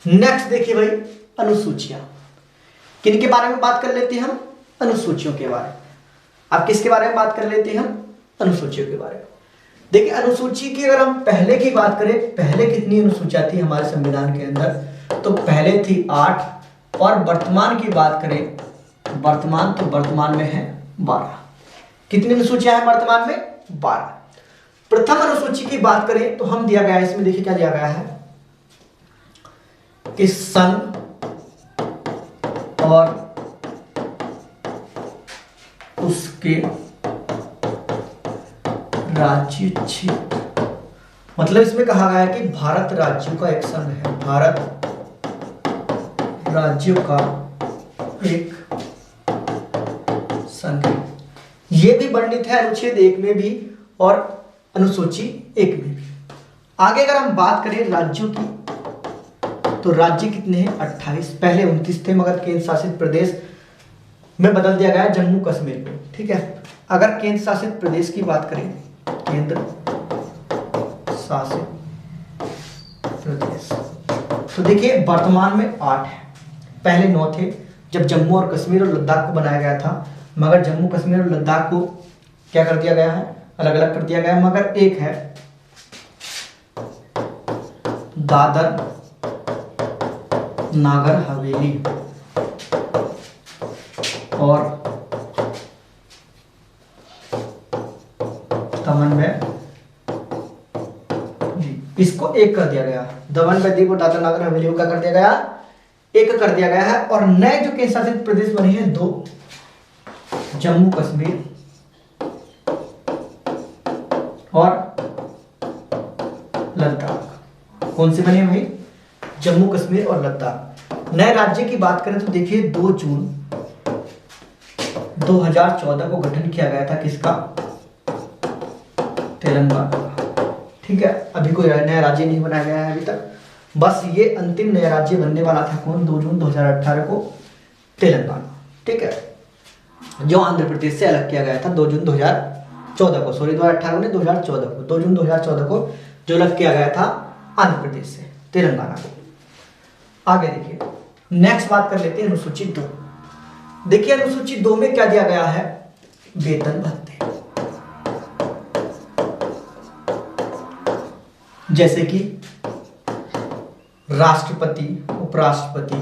Next देखिए भाई, अनुसूचियां। किन के बारे में बात कर लेते हैं हम? अनुसूचियों के बारे में। अब किसके बारे में बात कर लेते हैं हम? अनुसूचियों के बारे में। देखिए अनुसूची की अगर हम पहले की बात करें, पहले कितनी अनुसूचियां थी हमारे संविधान के अंदर? तो पहले थी 8, और वर्तमान की बात करें, वर्तमान में है 12। कितनी अनुसूचियां हैं वर्तमान में? 12। प्रथम अनुसूची की बात करें तो हम दिया गया है, इसमें देखिए क्या दिया गया है कि संघ और उसके राज्य क्षेत्र, मतलब इसमें कहा गया है कि भारत राज्यों का एक संघ है, भारत राज्यों का एक संघ है। यह भी वर्णित है अनुच्छेद 1 में भी और अनुसूची 1 में भी। आगे अगर हम बात करें राज्यों की, तो राज्य कितने हैं? 28। पहले 29 थे, मगर केंद्र शासित प्रदेश में बदल दिया गया जम्मू कश्मीर को। ठीक है, अगर केंद्र शासित प्रदेश की बात करें, केंद्र शासित प्रदेश, तो देखिए वर्तमान में 8 है, पहले 9 थे जब जम्मू और कश्मीर और लद्दाख को बनाया गया था, मगर जम्मू कश्मीर और लद्दाख को क्या कर दिया गया है? अलग अलग कर दिया गया है। मगर एक है दादर नागर हवेली और दमन व इसको एक कर दिया गया। दमन व दीव और दादर नागर हवेली को क्या कर दिया गया? एक कर दिया गया है। और नए जो केंद्र शासित प्रदेश बने हैं 2, जम्मू कश्मीर और लद्दाख। कौन से बने हैं भाई? जम्मू कश्मीर और लद्दाख। नए राज्य की बात करें तो देखिए 2 जून 2014 को गठन किया गया था, किसका? तेलंगाना। ठीक है, अभी कोई नया राज्य नहीं बनाया गया है अभी तक, बस ये अंतिम नया राज्य बनने वाला था। कौन? 2 जून 2018 को तेलंगाना। ठीक है, जो आंध्र प्रदेश से अलग किया गया था 2 जून 2014 को, सॉरी 2018 में 2014 को, 2 जून 2014 को जो अलग किया गया था आंध्र प्रदेश से तेलंगाना को। आगे देखिए, नेक्स्ट बात कर लेते हैं अनुसूची 2। देखिए अनुसूची 2 में क्या दिया गया है? वेतन भत्ते। जैसे कि राष्ट्रपति, उपराष्ट्रपति,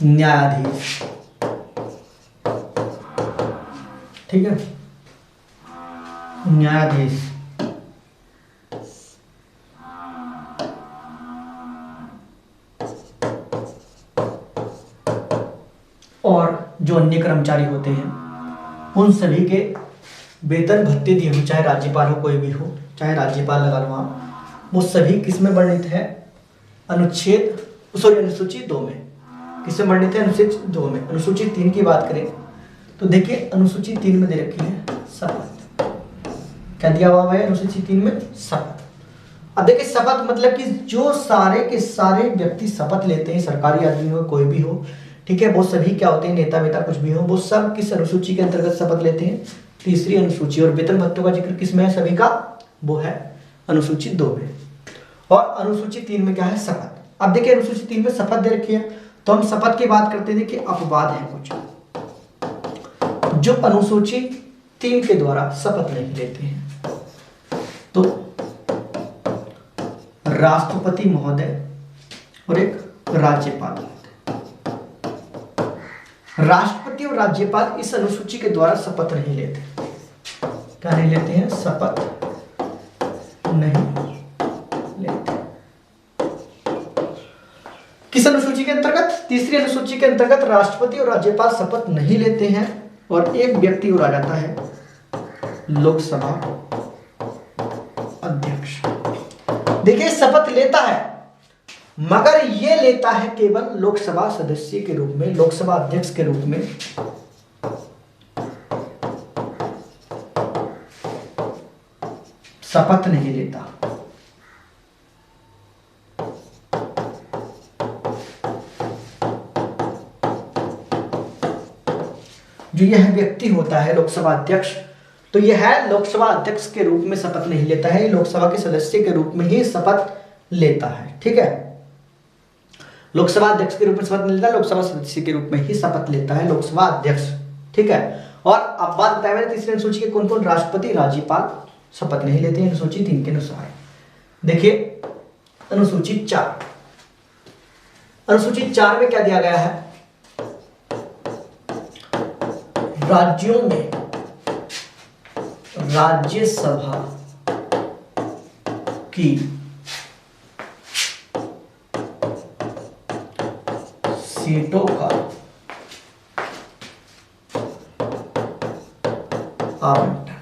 न्यायाधीश, ठीक है, न्यायाधीश, और जो अन्य कर्मचारी होते हैं उन सभी के वेतन भत्ते दिए हुए, चाहे राज्यपाल हो, कोई भी हो, चाहे राज्यपाल लगा लो आप, वो सभी किसमें वर्णित है? अनुसूची 2 में। किसमें वर्णित है? अनुसूची 2 में। अनुसूची 3 की बात करें तो देखिए अनुसूची 3 में दे रखी है शपथ। क्या दिया हुआ है अनुसूची 3 में? शपथ। अब देखिए शपथ मतलब कि जो सारे के सारे व्यक्ति शपथ लेते हैं, सरकारी आदमी हो, कोई भी हो, ठीक है, वो सभी क्या होते हैं? नेता वेता कुछ भी हो, वो सब किस अनुसूची के अंतर्गत शपथ लेते हैं? तीसरी अनुसूची। और वेतन भत्तों का जिक्र किसमें है सभी का? वो है अनुसूची 2 में। और अनुसूची 3 में क्या है? शपथ। अब देखिए अनुसूची 3 में शपथ दे रखी है, तो हम शपथ की बात करते हैं कि अपवाद है कुछ जो अनुसूची 3 के द्वारा शपथ नहीं लेते हैं। तो राष्ट्रपति महोदय और एक राज्यपाल। राष्ट्रपति और राज्यपाल इस अनुसूची के द्वारा शपथ नहीं लेते। क्या नहीं लेते हैं? शपथ नहीं लेते। किस अनुसूची के अंतर्गत? तीसरी अनुसूची के अंतर्गत राष्ट्रपति और राज्यपाल शपथ नहीं लेते हैं और एक व्यक्ति और आ जाता है लोकसभा अध्यक्ष। देखिए शपथ लेता है, मगर ये लेता है केवल लोकसभा सदस्य के रूप में, लोकसभा अध्यक्ष के रूप में। शपथ नहीं लेता। जो यह व्यक्ति होता है लोकसभा अध्यक्ष, तो यह लोकसभा अध्यक्ष के रूप में शपथ नहीं लेता है, ये लोकसभा के सदस्य के रूप में ही शपथ लेता है। ठीक है, लोकसभा अध्यक्ष के रूप में शपथ नहीं लेता, लोकसभा सदस्य के रूप में ही शपथ लेता है लोकसभा अध्यक्ष। ठीक है, और अब बात बताया मैंने तीसरी अनुसूची के कौन कौन राष्ट्रपति राज्यपाल शपथ नहीं लेते अनुसूची 3 के अनुसार। देखिए अनुसूची 4, अनुसूची 4 में क्या दिया गया है, राज्यों में राज्यसभा की सीटों का आवंटन,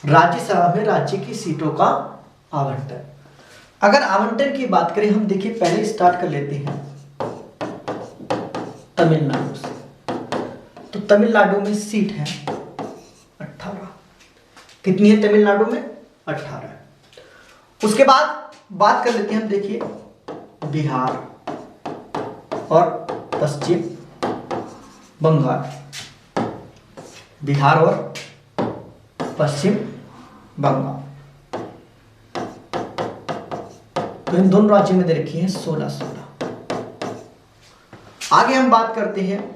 राज्यसभा में राज्य की सीटों का आवंटन। अगर आवंटन की बात करें हम, देखिए पहले स्टार्ट कर लेते हैं तमिलनाडु से। तो तमिलनाडु में सीट है 18। कितनी है तमिलनाडु में? 18। उसके बाद बात कर लेते हैं हम, देखिए बिहार और पश्चिम बंगाल, बिहार और पश्चिम बंगाल, तो इन दोनों राज्यों में दे रखी है 16-16। आगे हम बात करते हैं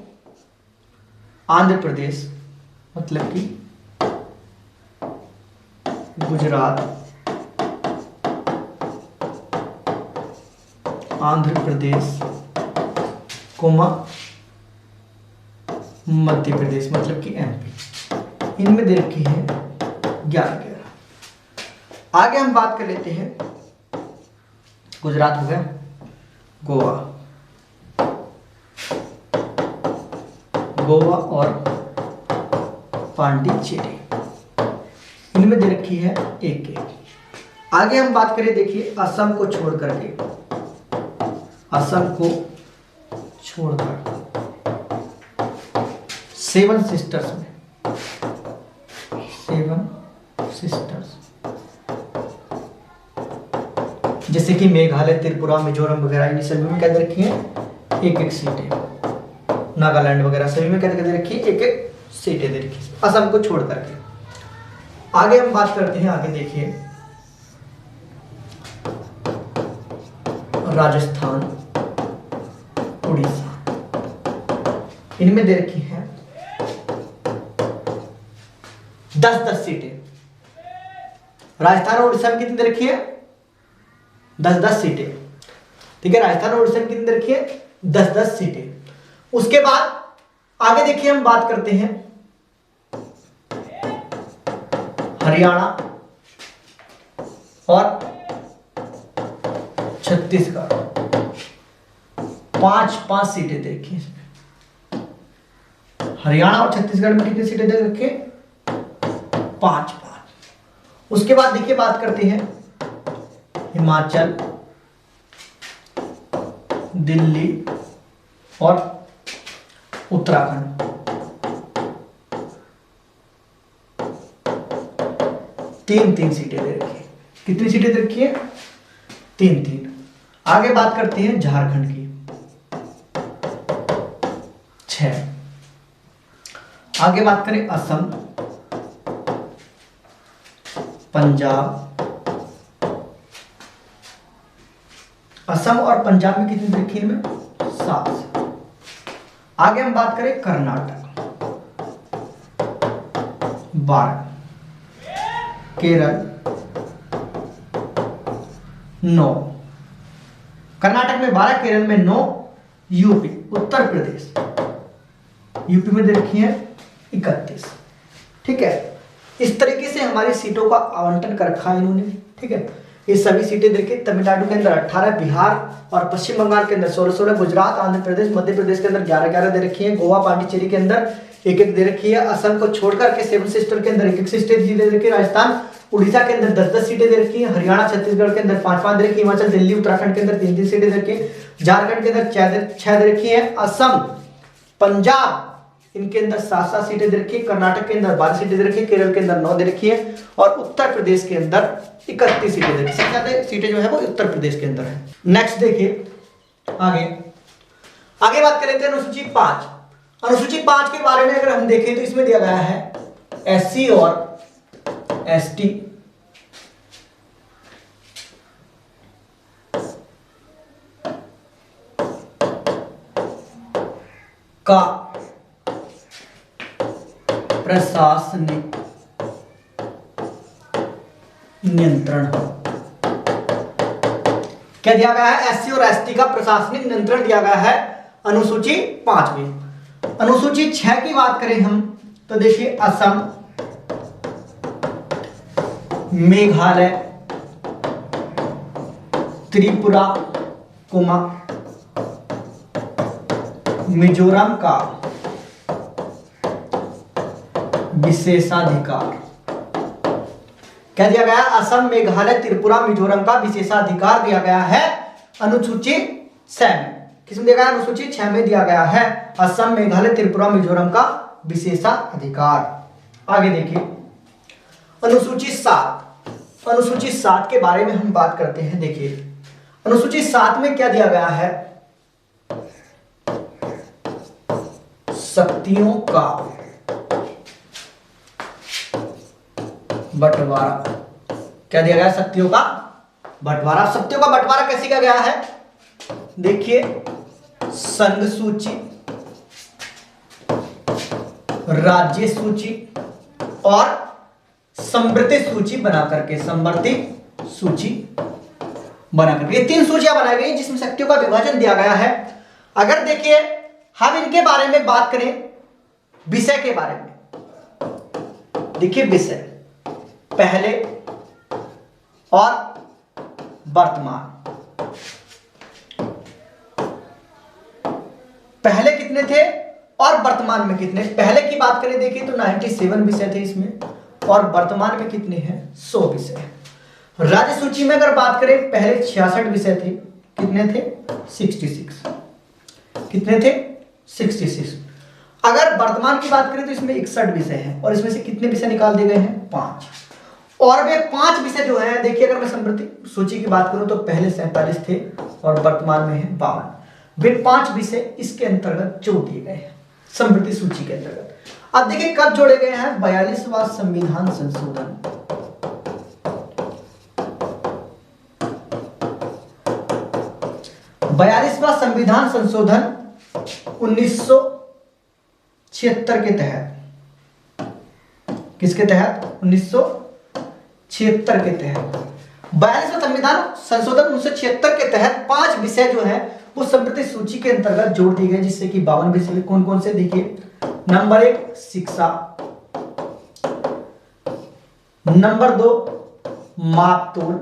आंध्र प्रदेश, मतलब कि गुजरात, आंध्र प्रदेश कोमा मध्य प्रदेश, मतलब कि एमपी, इनमें दे रखी है 11-11। आगे हम बात कर लेते हैं, गुजरात हो गया, गोवा और पांडिचेरी, इनमें दे रखी है 1-1। आगे हम बात करें, देखिए असम को छोड़ करके, असम को छोड़कर 7 सिस्टर्स में, 7 सिस्टर्स जैसे कि मेघालय, त्रिपुरा, मिजोरम वगैरह, इन सभी में क्या दे रखी है 1-1 सीटें। नागालैंड वगैरह सभी में क्या दे रखी है 1-1 सीटें दे रखी है, असम को छोड़ करके। आगे हम बात करते हैं, आगे देखिए राजस्थान, उड़ीसा, इनमें दे रखी है 10-10 सीटें। राजस्थान और उड़ीसा में कितनी दे रखी है? 10-10 सीटें। ठीक है, राजस्थान और उड़ीसा में कितनी दे रखी है? 10-10 सीटें। उसके बाद आगे देखिए हम बात करते हैं हरियाणा और छत्तीसगढ़, 5-5 सीटें दे रखी है। हरियाणा और छत्तीसगढ़ में कितनी सीटें दे रखी है? 5-5। उसके बाद देखिए बात करते हैं हिमाचल, दिल्ली और उत्तराखंड, 3-3 सीटें दे रखी है। कितनी सीटें दे रखी है? 3-3। आगे बात करते हैं झारखंड की, 6। आगे बात करें असम, पंजाब, असम और पंजाब में कितनी देखी इनमें? 7। आगे हम बात करें कर्नाटक, 12, केरल 9, कर्नाटक में 12, केरल में 9, यूपी, उत्तर प्रदेश, यूपी में दे रखी है 31। ठीक है, इस तरीके से हमारी सीटों का आवंटन कर रखा है इन्होंने। ठीक है, ये सभी सीटें देखिए, तमिलनाडु के अंदर 18, बिहार और पश्चिम बंगाल के अंदर 16-16, गुजरात, आंध्र प्रदेश, मध्य प्रदेश के अंदर 11-11 दे रखी है, गोवा पांडिचेरी के अंदर 1-1 दे रखी है, असम को छोड़कर के 7 सिस्टर के अंदर 1-1 सीटें दे रखी है, राजस्थान उड़ीसा के अंदर 10-10 सीटें दे रखी है, हरियाणा छत्तीसगढ़ के अंदर 5-5 दे रखी है, हिमाचल दिल्ली उत्तराखंड के अंदर 3-3 सीटें दे रखी है, झारखंड के अंदर 6 दे रखी है, असम पंजाब इनके अंदर 7-7 सीटें दे रखी है, कर्नाटक के अंदर 12 सीटें दे रखी है, केरल के अंदर 9 दे रखी है और उत्तर प्रदेश के अंदर 31 सीटें दे रखी है। सबसे ज्यादा सीटें जो है वो उत्तर प्रदेश के अंदर है। नेक्स्ट देखिए आगे बात करें थे अनुसूची 5। अनुसूची 5 के बारे में अगर हम देखें तो इसमें दिया गया है SC और ST का प्रशासनिक नियंत्रण। क्या दिया गया है? SC और ST का प्रशासनिक नियंत्रण दिया गया है अनुसूची 5 में। अनुसूची 6 की बात करें हम तो देखिए असम, मेघालय, त्रिपुरा, मिजोरम का विशेषाधिकार। क्या दिया गया? असम, मेघालय, त्रिपुरा, मिजोरम का विशेषाधिकार दिया गया है अनुसूची 6 में। किसमें दिया गया? अनुसूची 6 में दिया गया है असम, मेघालय, त्रिपुरा, मिजोरम का विशेषाधिकार। आगे देखिए अनुसूची 7। अनुसूची 7 के बारे में हम बात करते हैं। देखिए अनुसूची 7 में क्या दिया गया है? शक्तियों का बंटवारा। क्या दिया गया? शक्तियों का बंटवारा। शक्तियों का बंटवारा कैसे किया गया है? देखिए संघ सूची, राज्य सूची और समवर्ती सूची बना करके, समवर्ती सूची बना करके, ये 3 सूचियां बनाई गई जिसमें शक्तियों का विभाजन दिया गया है। अगर देखिए हम इनके बारे में बात करें, विषय के बारे में, देखिए विषय पहले और वर्तमान। पहले कितने थे और वर्तमान में कितने? पहले की बात करें देखिए तो 97 विषय थे इसमें, और वर्तमान में कितने हैं? 100 विषय। राज्य सूची में अगर बात करें पहले 66 विषय थे, कितने थे? 66। कितने थे? 66। अगर वर्तमान की बात करें तो इसमें 61 विषय हैं, और इसमें से कितने विषय निकाल दिए गए हैं? 5। और वे 5 विषय जो हैं, देखिए अगर मैं समवर्ती सूची की बात करूं तो पहले 47 थे और वर्तमान में है 52। वे 5 विषय इसके अंतर्गत जोड़ दिए गए हैं समवर्ती सूची के अंतर्गत। अब देखिए कब जोड़े गए हैं? 42वां संविधान संशोधन। 42वां संविधान संशोधन 1976 के तहत। किसके तहत? 1976 के तहत। 42वां संविधान संशोधन 1976 के तहत 5 विषय जो है वो समवर्ती सूची के अंतर्गत जोड़ दिए गए, जिससे कि 52 विषय कौन कौन से? देखिए नंबर 1 शिक्षा, नंबर 2 मापतोल,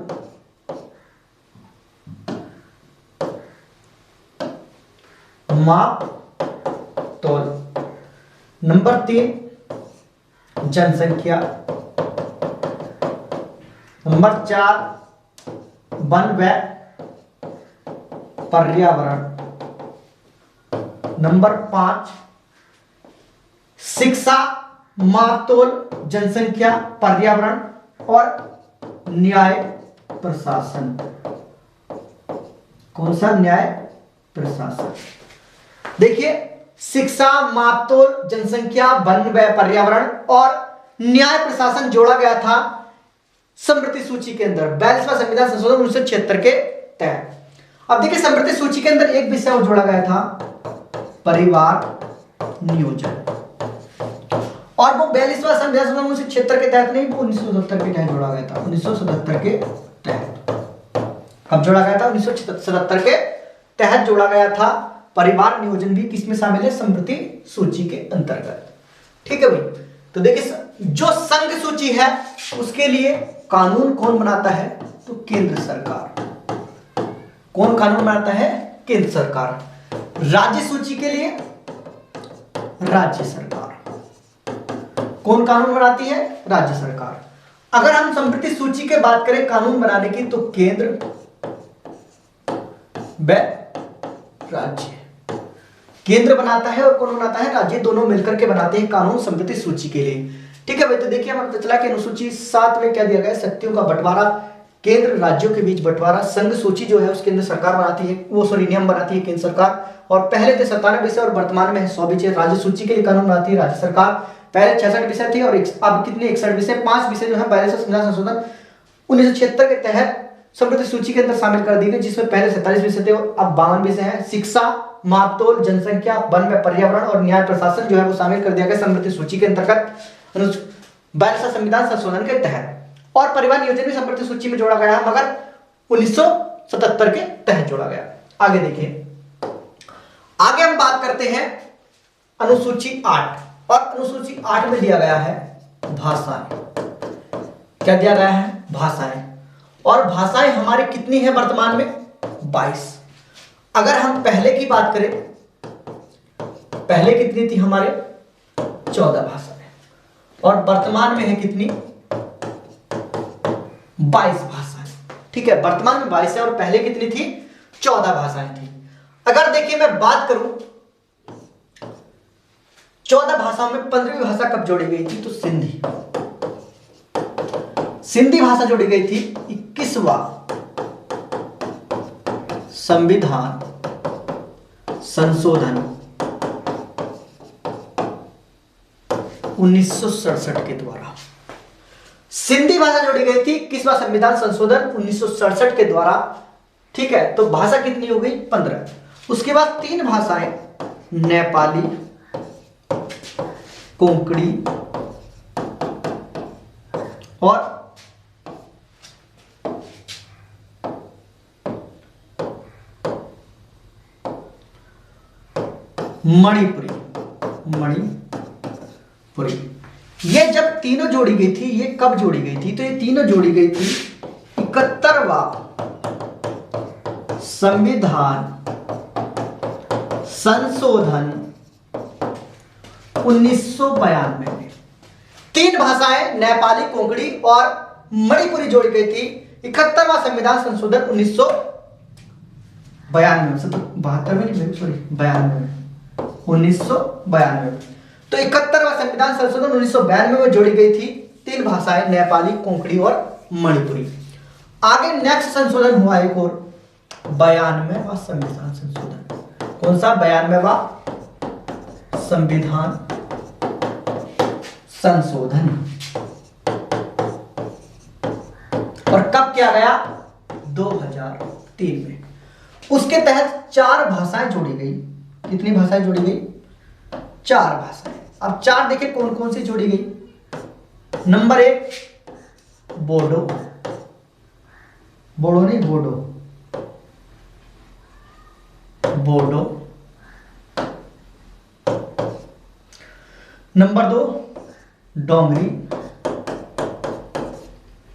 नंबर 3 जनसंख्या, नंबर 4 वन व पर्यावरण, नंबर 5 शिक्षा, मापतोल, जनसंख्या, पर्यावरण और न्याय प्रशासन। कौन सा? न्याय प्रशासन। देखिए शिक्षा, मापतोल, जनसंख्या, वन व पर्यावरण और न्याय प्रशासन जोड़ा गया था समवर्ती सूची के अंदर 42वां संविधान संशोधन 1976 के तहत। अब देखिए समवर्ती सूची के अंदर एक विषय और जोड़ा गया था, परिवार नियोजन, और वो 42वां संविधान संशोधन 1976 के तहत नहीं, वो 1977 के तहत जोड़ा गया था। 1977 के तहत कब जोड़ा गया था? 1977 के तहत जोड़ा गया था। परिवार नियोजन भी किसमें शामिल है? समवर्ती सूची के अंतर्गत। ठीक है भाई। तो देखिए जो संघ सूची है उसके लिए कानून कौन बनाता है? तो केंद्र सरकार। कौन कानून बनाता है? केंद्र सरकार। राज्य सूची के लिए राज्य सरकार। कौन कानून बनाती है? राज्य सरकार। अगर हम समवर्ती सूची की बात करें कानून बनाने की तो केंद्र व राज्य। केंद्र बनाता है और कौन बनाता है? राज्य। दोनों मिलकर के बनाते हैं कानून समवर्ती सूची के लिए। ठीक है भाई। तो देखिए हमें पता चला कि अनुसूची 7 में क्या दिया गया? शक्तियों का बंटवारा केंद्र राज्यों के बीच बंटवारा, संघ सूची जो है उसके अंदर सरकार बनाती है, वो सॉरी नियम बनाती है केंद्र सरकार। और पहले थे 97 विषय और वर्तमान में है 100 विषय। राज्य सूची के लिए कानून बनाती है राज्य सरकार। पहले 66 विषय थे और अब कितने 61 विषय, 5 विषय जो है 42 संविधान संशोधन 1976 के तहत समृद्ध सूची के अंदर शामिल कर दी गई, जिसमें पहले 47 विषय थे और अब 52 विषय हैं। शिक्षा, मापतोल, जनसंख्या, वन व पर्यावरण और न्याय प्रशासन जो है वो शामिल कर दिया गया समृद्ध सूची के अंतर्गत 42 संविधान संशोधन के तहत। और परिवहन नियोजन भी समृद्ध सूची में जोड़ा गया है, मगर 1977 के तहत जोड़ा गया। आगे देखिए, आगे हम बात करते हैं अनुसूची 8, और अनुसूची 8 में दिया गया है भाषाएं। क्या दिया गया है? भाषाएं। और भाषाएं हमारी कितनी है वर्तमान में? 22। अगर हम पहले की बात करें, पहले कितनी थी हमारे? 14 भाषाएं, और वर्तमान में है कितनी? 22 भाषाएं। ठीक है, वर्तमान में 22 है और पहले कितनी थी? 14 भाषाएं थी। अगर देखिए मैं बात करूं 14 भाषाओं में 15वीं भाषा कब जोड़ी गई थी? तो सिंधी। सिंधी भाषा जोड़ी गई थी 21वां संविधान संशोधन 1967 के द्वारा। सिंधी भाषा जोड़ी गई थी 21वां संविधान संशोधन 1967 के द्वारा। ठीक है, तो भाषा कितनी हो गई? 15। उसके बाद 3 भाषाएं, नेपाली, कोंकणी और मणिपुरी। ये जब तीनों जोड़ी गई थी, ये कब जोड़ी गई थी? तो ये तीनों जोड़ी गई थी 71वां संविधान संशोधन 1992 में। 3 भाषाएं नेपाली, कोंकणी और मणिपुरी जोड़ी गई थी 71वां संविधान संशोधन 1992 में। तो 71वां संविधान संशोधन 1992 में जोड़ी गई थी 3 भाषाएं, नेपाली, कोंकणी और मणिपुरी। आगे नेक्स्ट संशोधन हुआ एक और, 92वां संविधान संशोधन। कौन सा? 92वां संविधान संशोधन। और कब किया गया? 2003 में। उसके तहत 4 भाषाएं जोड़ी गई। कितनी भाषाएं जोड़ी गई? 4 भाषाएं। अब 4 देखिए कौन कौन सी जोड़ी गई। नंबर 1 बोडो, बोडो नहीं बोडो, बोडो। नंबर 2 डोंगरी।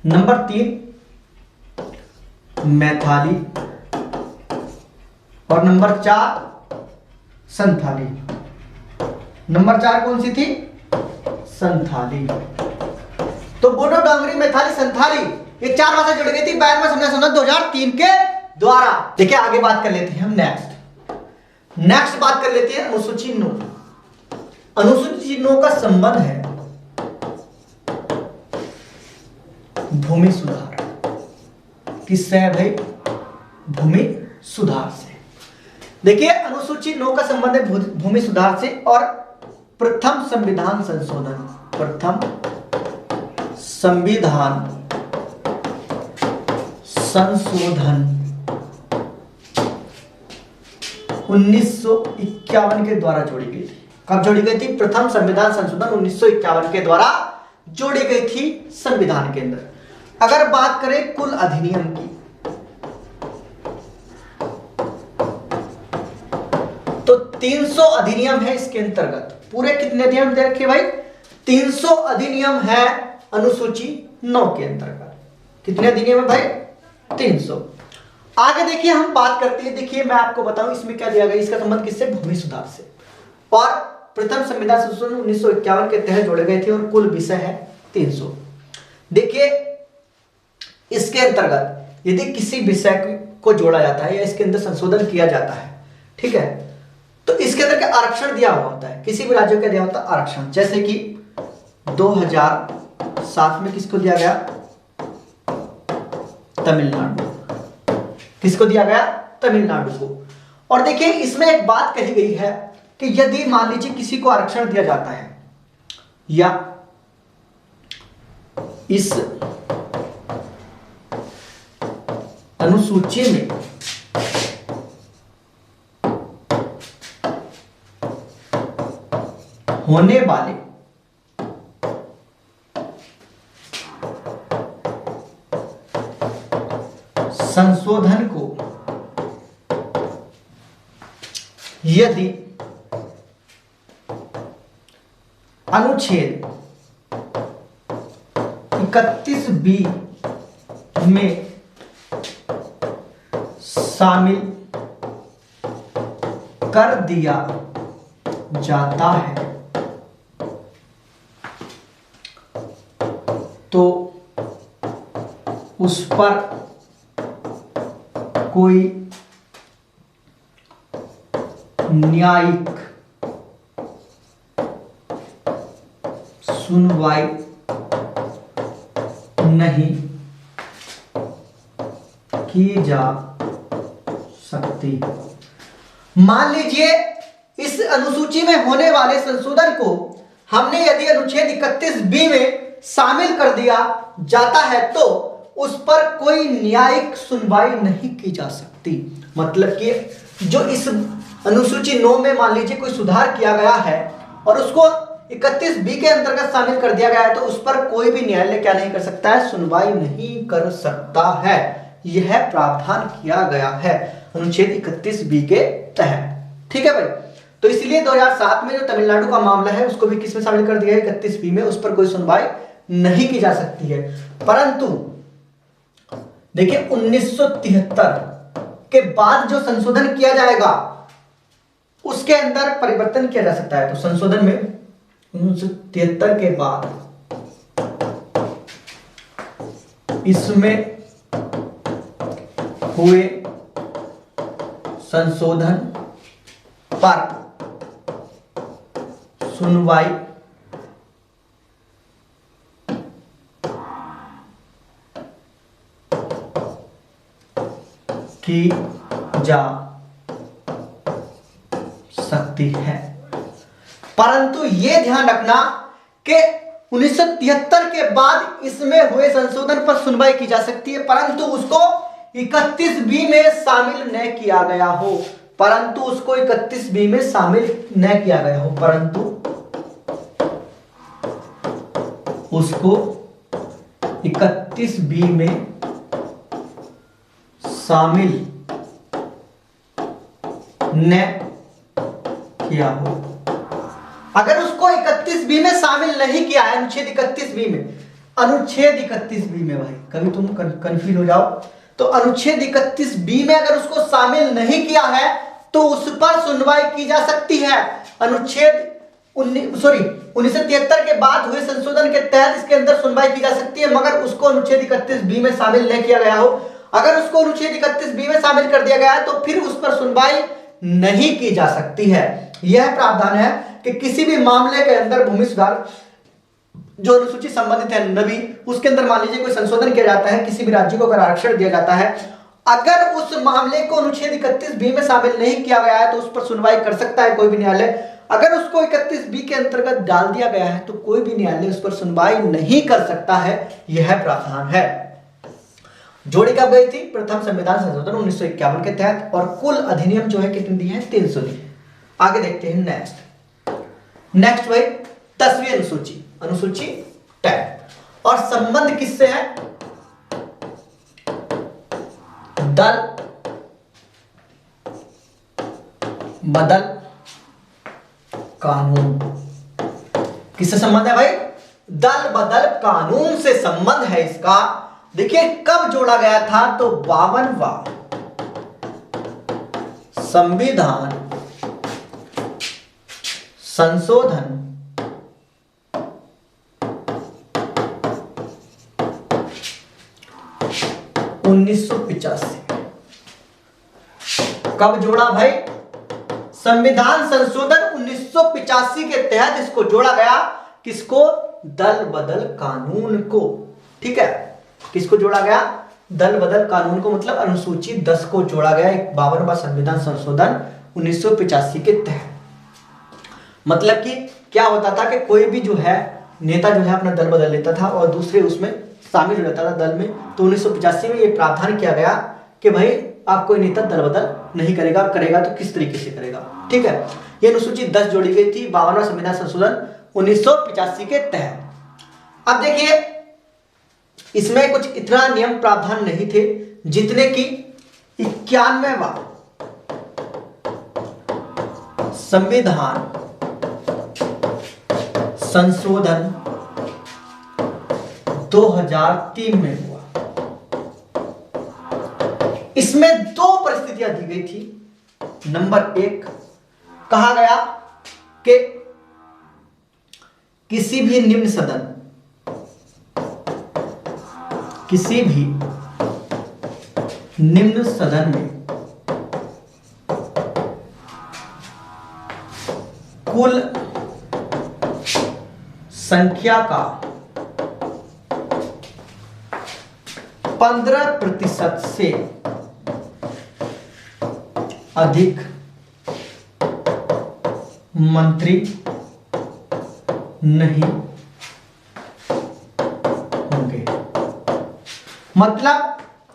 नंबर 3 मैथाली और नंबर 4 संथाली। नंबर 4 कौन सी थी? संथाली। तो बोडो, डोंगरी, मैथाली, संथाली, ये 4 भाषा जुड़ गई थी 92वां संविधान संशोधन 2003 के द्वारा। देखिए आगे बात कर लेते हैं हम नेक्स्ट बात कर लेते हैं अनुसूची 9। अनुसूची 9 का संबंध है भूमि सुधार। किससे है भाई? भूमि सुधार से। देखिए अनुसूची 9 का संबंध है भूमि सुधार से और प्रथम संविधान संशोधन 1951 के द्वारा जोड़ी गई थी। कब जोड़ी गई थी? प्रथम संविधान संशोधन 1951 के द्वारा जोड़ी गई थी संविधान के अंदर। अगर बात करें कुल अधिनियम की, तो 300 अधिनियम है इसके अंतर्गत। पूरे कितने अधिनियम दे रखे भाई? 300 अधिनियम है अनुसूची 9 के अंतर्गत। कितने अधिनियम है भाई? 300। आगे देखिए हम बात करते हैं। देखिए मैं आपको बताऊं इसमें क्या दिया गया। इसका संबंध किससे? भूमि सुधार से। और प्रथम संविधान संशोधन 1951 के तहत जोड़े गए थे और कुल विषय है 300। देखिए इसके अंतर्गत यदि किसी विषय को जोड़ा जाता है या इसके अंदर संशोधन किया जाता है, ठीक है, तो इसके अंदर क्या आरक्षण दिया हुआ होता है। किसी भी राज्य को दिया होता है आरक्षण। जैसे कि 2007 में किसको दिया गया? तमिलनाडु। किसको दिया गया? तमिलनाडु को। और देखिए इसमें एक बात कही गई है कि यदि मान लीजिए किसी को आरक्षण दिया जाता है या इस अनुसूची में होने वाले संशोधन को यदि अनुच्छेद 31B में शामिल कर दिया जाता है तो उस पर कोई न्यायिक सुनवाई नहीं की जा सकती। मान लीजिए इस अनुसूची में होने वाले संशोधन को हमने यदि अनुच्छेद 31B में शामिल कर दिया जाता है तो उस पर कोई न्यायिक सुनवाई नहीं की जा सकती। मतलब कि जो इस अनुसूची 9 में मान लीजिए कोई सुधार किया गया है और उसको 31B के अंतर्गत शामिल कर दिया गया है तो उस पर कोई भी न्यायालय क्या नहीं कर सकता है? सुनवाई नहीं कर सकता है। यह प्रावधान किया गया है अनुच्छेद 31B के तहत। ठीक है भाई, तो इसलिए 2007 में जो तमिलनाडु का मामला है उसको भी किस में शामिल कर दिया है? 31B में। उस पर कोई सुनवाई नहीं की जा सकती है। परंतु देखिए 1973 के बाद जो संशोधन किया जाएगा उसके अंदर परिवर्तन किया जा सकता है। तो संशोधन में 1973 के बाद इसमें हुए संशोधन पर सुनवाई की जा सकती है। परंतु यह ध्यान रखना कि 1973 के बाद इसमें हुए संशोधन पर सुनवाई की जा सकती है, परंतु उसको 31B में शामिल न किया गया हो। परंतु उसको 31B में शामिल न किया गया हो, परंतु उसको 31B में शामिल न किया हो। अगर उसको 31B में शामिल नहीं किया है, अनुच्छेद 31B में, अनुच्छेद 31B में, भाई कभी तुम कंफ्यूज हो जाओ, तो अनुच्छेद 31B में अगर उसको शामिल नहीं किया है तो उस पर सुनवाई की जा सकती है। अनुच्छेद 1973 के बाद हुए संशोधन के तहत इसके अंदर सुनवाई की जा सकती है, मगर उसको अनुच्छेद 31B में शामिल नहीं किया गया हो। अगर उसको अनुच्छेद 31B में शामिल कर दिया गया है तो फिर उस पर सुनवाई नहीं की जा सकती है। यह प्रावधान है कि किसी भी मामले के अंदर भूमि सुधार जो अनुसूची संबंधित है नवी, उसके अंदर मान लीजिए कोई संशोधन किया जाता है, किसी भी राज्य को अगर आरक्षण दिया जाता है, अगर उस मामले को अनुच्छेद 31B में शामिल नहीं किया गया है तो उस पर सुनवाई कर सकता है कोई भी न्यायालय। अगर उसको 31B के अंतर्गत डाल दिया गया है तो कोई भी न्यायालय उस पर सुनवाई नहीं कर सकता है। यह प्रावधान है। जोड़ी कब गई थी? प्रथम संविधान संशोधन 1951 के तहत, और कुल अधिनियम जो है कितने दिए हैं? 300 दिए। आगे देखते हैं नेक्स्ट भाई 10वीं अनुसूची, अनुसूची 10, और संबंध किससे है? दल बदल कानून। किससे संबंध है भाई? दल बदल कानून से संबंध है इसका। देखिए कब जोड़ा गया था? तो 52वां संविधान संशोधन 1985। कब जोड़ा भाई? संविधान संशोधन 1985 के तहत इसको जोड़ा गया। किसको? दल बदल कानून को। ठीक है, किसको जोड़ा गया? दल बदल कानून को, मतलब अनुसूची 10 को जोड़ा गया 52वां संविधान संशोधन 1985 के तहत। मतलब कि क्या होता था कि कोई भी जो है नेता जो है अपना दल बदल लेता था और दूसरे उसमें शामिल हो जाता था दल में। तो 1985 में ये प्रावधान किया गया कि भाई आप कोई नेता दल बदल नहीं करेगा, करेगा तो किस तरीके से करेगा। ठीक है, ये अनुसूची 10 जोड़ी गई थी 52वां संविधान संशोधन 1985 के तहत। अब देखिए इसमें कुछ इतना नियम प्रावधान नहीं थे जितने कि 91वां संविधान संशोधन 2003 में हुआ। इसमें 2 परिस्थितियां दी गई थी। नंबर 1 कहा गया कि किसी भी निम्न सदन में कुल संख्या का 15% से अधिक मंत्री नहीं होंगे। मतलब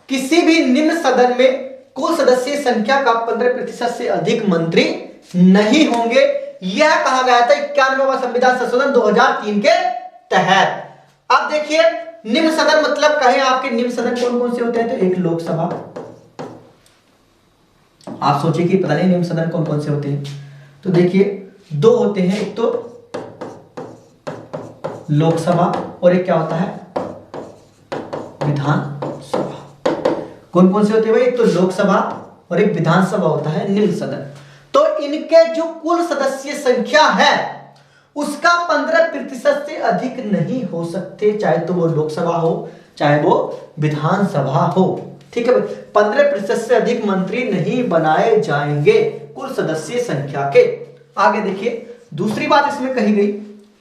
किसी भी निम्न सदन में कुल सदस्य संख्या का 15% से अधिक मंत्री नहीं होंगे, यह कहा गया था 91वां संविधान संशोधन 2003 के तहत। अब देखिए निम्न सदन मतलब कहें आपके निम्न सदन कौन कौन से होते हैं, तो एक लोकसभा, आप सोचिए कि पता नहीं निम्न सदन कौन कौन से होते हैं, तो देखिए 2 होते हैं, एक तो लोकसभा और एक क्या होता है विधानसभा। कौन कौन से होते हैं भाई, एक तो लोकसभा और एक विधानसभा होता है निम्न सदन। तो इनके जो कुल सदस्य संख्या है उसका 15% से अधिक नहीं हो सकते, चाहे तो वो लोकसभा हो चाहे वो विधानसभा हो। ठीक है, 15% से अधिक मंत्री नहीं बनाए जाएंगे कुल सदस्य संख्या के। आगे देखिए दूसरी बात इसमें कही गई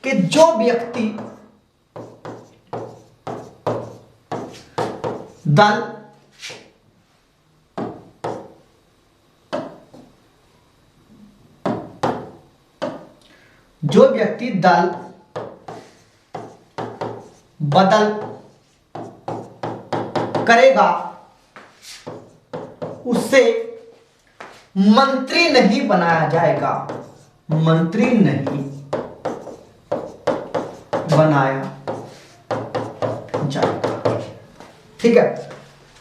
कि जो व्यक्ति दल बदल करेगा उससे मंत्री नहीं बनाया जाएगा, मंत्री नहीं बनाया जाएगा। ठीक है,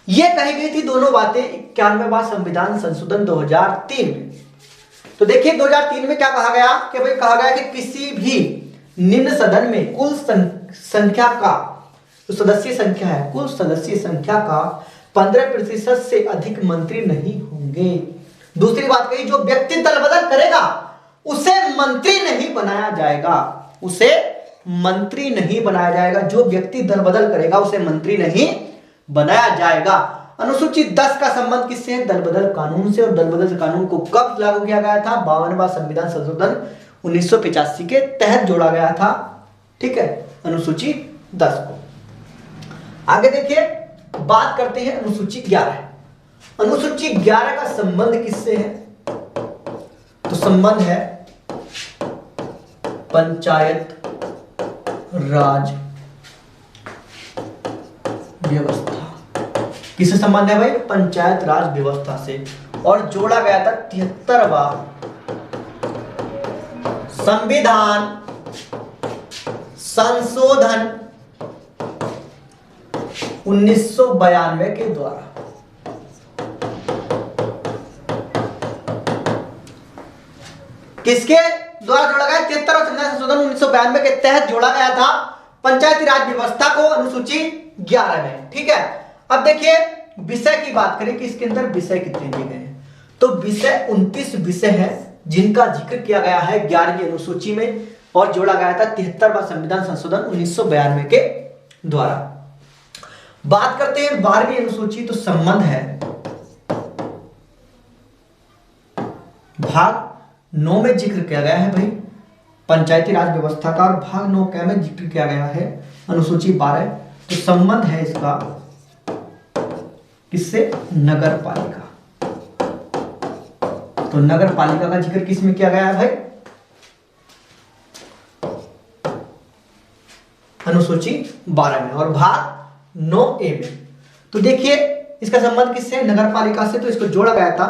यह कही गई थी दोनों बातें 91वां संविधान संशोधन 2003 में। तो देखिए 2003 में क्या कहा गया कि भाई कहा गया कि किसी भी निम्न सदन में कुल संख्या का जो सदस्य संख्या है, कुल सदस्य संख्या का 15% से अधिक मंत्री नहीं होंगे। दूसरी बात कही जो व्यक्ति दल बदल करेगा उसे मंत्री नहीं बनाया जाएगा, उसे मंत्री नहीं बनाया जाएगा। जो व्यक्ति दल बदल करेगा उसे मंत्री नहीं बनाया जाएगा। अनुसूची 10 का संबंध किससे है, दल बदल कानून से। और दल बदल कानून को कब लागू किया गया था, 52वां संविधान संशोधन 1985 के तहत जोड़ा गया था। ठीक है, अनुसूची 10 को। आगे देखिए बात करते हैं अनुसूची 11। अनुसूची 11 का संबंध किससे है, तो संबंध है पंचायत राज व्यवस्था। किससे संबंध है भाई, पंचायत राज व्यवस्था से। और जोड़ा गया था 73वां संविधान संशोधन 1992 के द्वारा। किसके द्वारा जोड़ा गया, 73वां संविधान संशोधन 1992 के तहत जोड़ा गया था पंचायती राज व्यवस्था को अनुसूची 11 में। ठीक है, अब देखिए विषय की बात करें कि इसके अंदर विषय कितने दिए गए हैं, तो विषय 29 विषय है जिनका जिक्र किया गया है 11वीं अनुसूची में और जोड़ा गया था 73वां संविधान संशोधन 1992 के द्वारा। बात करते हैं 12वीं अनुसूची, तो संबंध है भाग 9 में जिक्र किया गया है भाई पंचायती राज व्यवस्था का, और भाग 9 क्या में जिक्र किया गया है अनुसूची 12। तो संबंध है इसका किससे? नगर पालिका। तो नगर पालिका का जिक्र किस में किया गया है भाई? अनुसूची 12 में और भाग 9A में। तो देखिए इसका संबंध किससे? नगर पालिका से। तो इसको जोड़ा गया था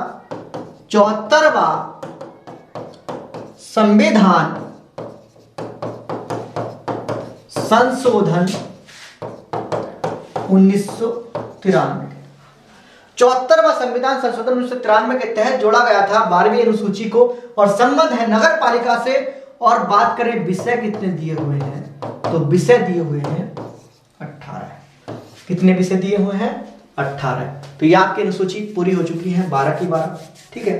74वां संविधान संशोधन 1993। 74वां संविधान संशोधन 1993 के तहत जोड़ा गया था 12वीं अनुसूची को और संबंध है नगर पालिका से। और बात करें विषय कितने दिए हुए हैं, तो विषय दिए हुए हैं 18। कितने विषय दिए हुए हैं? 18। तो ये आपकी अनुसूची पूरी हो चुकी है 12 की 12। ठीक है।